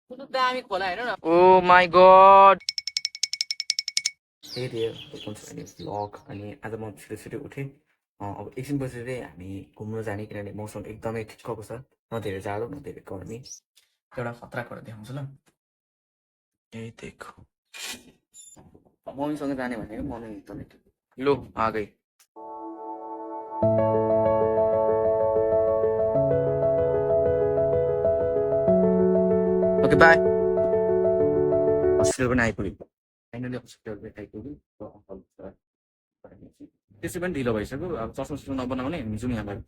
दामी खोला हेर्नु न ओ माई गॉड त्यही थियो भ्लग अनि आज म छिटो छिटो उठेँ अब एकछिनपछि चाहिँ हामी घुम्न जाने किनभने मौसम एकदमै ठिक्कको छ न धेरै जाडो न धेरै गर्मी एउटा खतरा कुरा देखाउँछु ल यही देखो मम्मीसँग जाने भनेको मम्मी एकदमै लो आ गई ओके बाय हस्पिटल पनि आइपुग्यो फाइनली हस्पिटल पनि आइपुग्यो त्यसै पनि ढिलो भइसक्यो अब चस्मा सस्मा नबनाउने हामी जाउँ यहाँबाट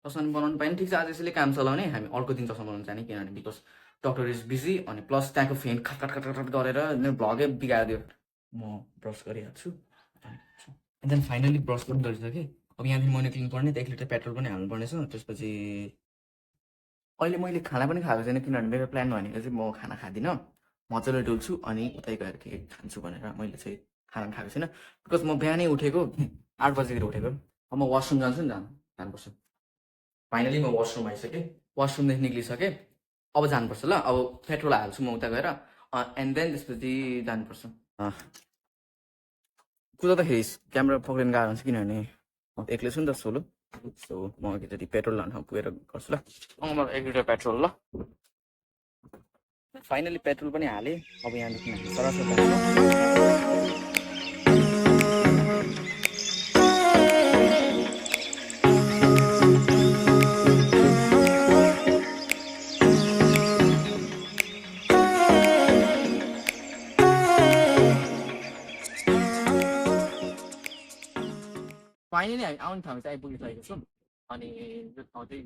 चस्मा बनाउनु पाएन ठिक छ आज यसैले काम चलाउने हामी अर्को दिन चस्मा बनाउनु जाने किनभने बिकज डक्टर इज बिजी अनि प्लस त्यहाँको फ्यान खटखट खटखट गरेर मेरो भ्लगै बिगारिदियो म ब्रस गरिहाल्छु अनि देन फाइनली ब्रस पनि गरिसकेँ अब यहाँदेखि म निक्लिनु पर्ने 1 लिटर पेट्रोल पनि हाल्नु पर्नेछ त्यसपछि अहिले मैले खाना पनि खाएको छैन किनभने मेरो प्लान भनेको चाहिँ म खाना खाँदिनँ मजाले डुल्छु अनि उतै गएर के खान्छु भनेर मैले चाहिँ खाना खाएको छैन बिकज म बिहानै उठेको 8 बजीतिर उठेको अब म वासरुम जान्छु नि जानुपर्छ फाइनली म वासरुम आइसकेँ वासरुमदेखि निक्लिसकेँ अब जानुपर्छ ल अब पेट्रोल हाल्छु म उता गएर एन्ड देन त्यसपछि जानुपर्छ कुदाउँदाखेरि क्यामेरा पक्रिनु गाह्रो हुन्छ किनभने एक्लै छु नि त सोलो सो म एकचोटि पेट्रोल लान पुगेर गर्छु ल म 1 लिटर पेट्रोल ल फाइनली पेट्रोल पनि हालेँ अब यहाँदेखि सरासर फाइनली हामी आउने ठाउँ चाहिँ आइपुगिसकेको छौँ अनि यो ठाउँ चाहिँ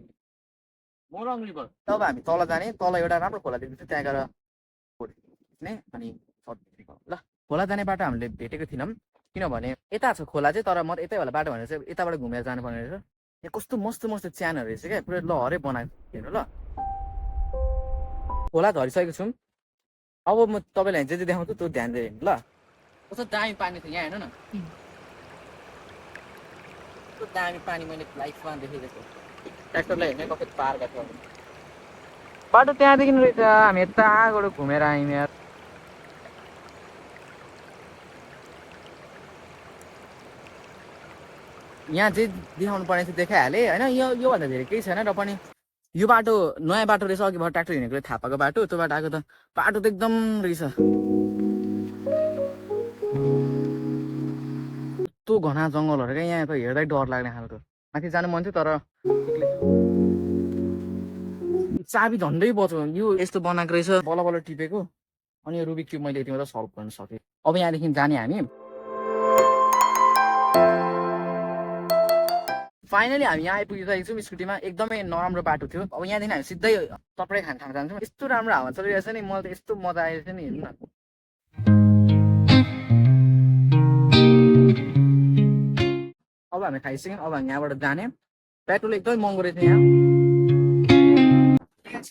मोरङ रिभर तब हामी तल जाने तल एउटा राम्रो खोला देख्दैछ त्यहाँ गएर खिच्ने अनि ल खोला जाने बाटो हामीले भेटेको थिएनौँ किनभने यता छ खोला चाहिँ तर म यतै होला बाटो भनेर चाहिँ यताबाट घुमेर जानुपर्ने रहेछ यहाँ कस्तो मस्त मस्त च्यानहरू रहेछ क्या पुरै लहरै बनाएको हेर्नु ल खोला झरिसकेको छौँ अब म तपाईँलाई जे जे देखाउँछु त्यो ध्यान दिएर हेर्नु ल कस्तो दामी पानी थियो यहाँ हेर्नु न कस्तो दामी पानी मैले लाइफमा देखेको छु ट्र्याक्टरलाई हेर्ने कस्तो पार गएको बाटो त्यहाँदेखि रहेछ हामी यताबाट घुमेर आयौँ यार यहाँ चाहिँ देखाउनु पर्ने चाहिँ देखाइहालेँ होइन योभन्दा धेरै केही छैन र पनि यो बाटो नयाँ बाटो रहेछ अघि भएर ट्र्याक्टर हिँडेको थाहा पाएको बाटो त्यो बाटो आएको त बाटो त एकदम रहेछ यस्तो घना जङ्गलहरू क्या यहाँ त हेर्दै डर लाग्ने खालको माथि जानु मन थियो तर चाबी झन्डै बच्यो यो यस्तो बनाएको रहेछ बल्ल बल्ल टिपेको अनि यो रुबिक क्युब मैले यति मात्र सल्भ गर्न सकेँ अब यहाँदेखि जाने हामी फाइनली हामी यहाँ आइपुगिसकेको छौँ स्कुटीमा एकदमै नराम्रो बाटो थियो अब यहाँदेखि हामी सिधै टपरै खान जान्छौँ यस्तो राम्रो हावा चलिरहेछ नि मलाई त यस्तो मजा आएको थियो नि हेर्नु न अब हामी खाइसक्यौँ अब हामी यहाँबाट जाने पेट्रोल एकदमै महँगो रहेछ यहाँ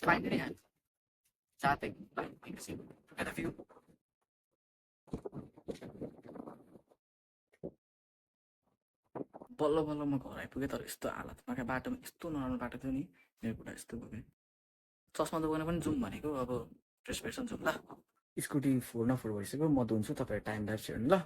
फाइनली हामी जाँदै बल्ल बल्ल म घर आइपुगेँ तर यस्तो हालतमा क्या बाटोमा यस्तो नराम्रो बाटो थियो नि मेरो कुरा यस्तो भयो चस्मा दोकान पनि जाउँ भनेको अब ट्रेन्सपोर्टेसन जाउँ ल स्कुटी फोर न फोर भइसक्यो म धुन्छु तपाईँहरू टाइम ल्याप्स हेर्नु ल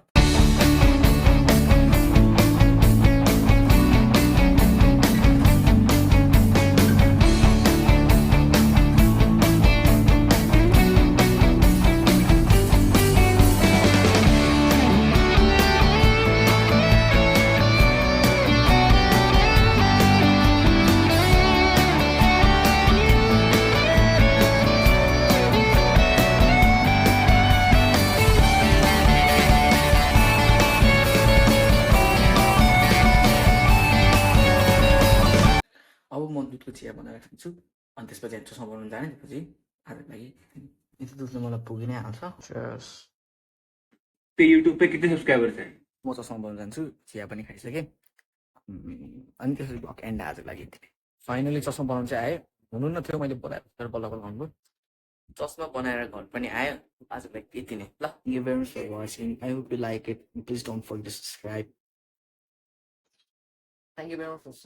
अब म दुधको चिया बनाएर खान्छु अनि त्यसपछि हामी चस्मा बनाउनु जाने त्यसपछि आजको लागि यस्तो दुधले मलाई पुगि नै हाल्छ युट्युब पे कितने सब्सक्राइबर थे म चस्मा बनाउनु जान्छु चिया पनि खाइसकेँ अनि त्यसपछि भ्लग एन्ड आजको लागि यति फाइनली चस्मा बनाउनु चाहिँ आयो हुनु न थियो मैले बोलाएको तर बल्ल बल्ल भन्नुभयो चस्मा बनाएर घर पनि आयो आजको लागि यति नै ल you very much for watching I hope you like it please don't forget to subscribe thank you very much for